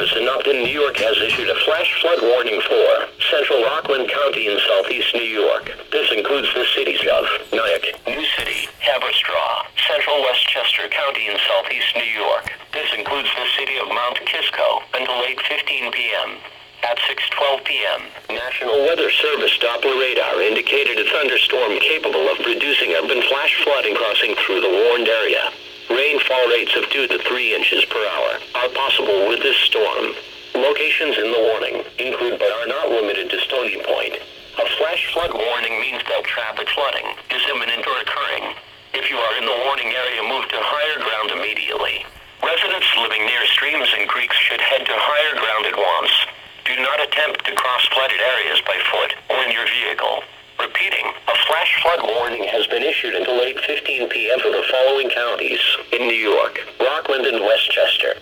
Office in Upton, New York has issued a flash flood warning for Central Rockland County in southeast New York. This includes the cities of Nyack, New City, Haverstraw, Central Westchester County in southeast New York. This includes the city of Mount Kisco until 8:15 p.m. At 6:12 p.m., National Weather Service Doppler radar indicated a thunderstorm capable of producing urban flash flooding crossing through the warned area. Rainfall rates of 2 to 3 inches per hour are possible with this storm. Locations in the warning include but are not limited to Stony Point. A flash flood warning means that traffic flooding is imminent or occurring. If you are in the warning area, move to higher ground immediately. Residents living near streams and creeks should head to higher ground at once. Do not attempt to cross flooded areas by foot or in your vehicle. Repeating, a flash flood warning has been issued until 8:15 p.m. for the following counties in New York, Rockland, and Westchester.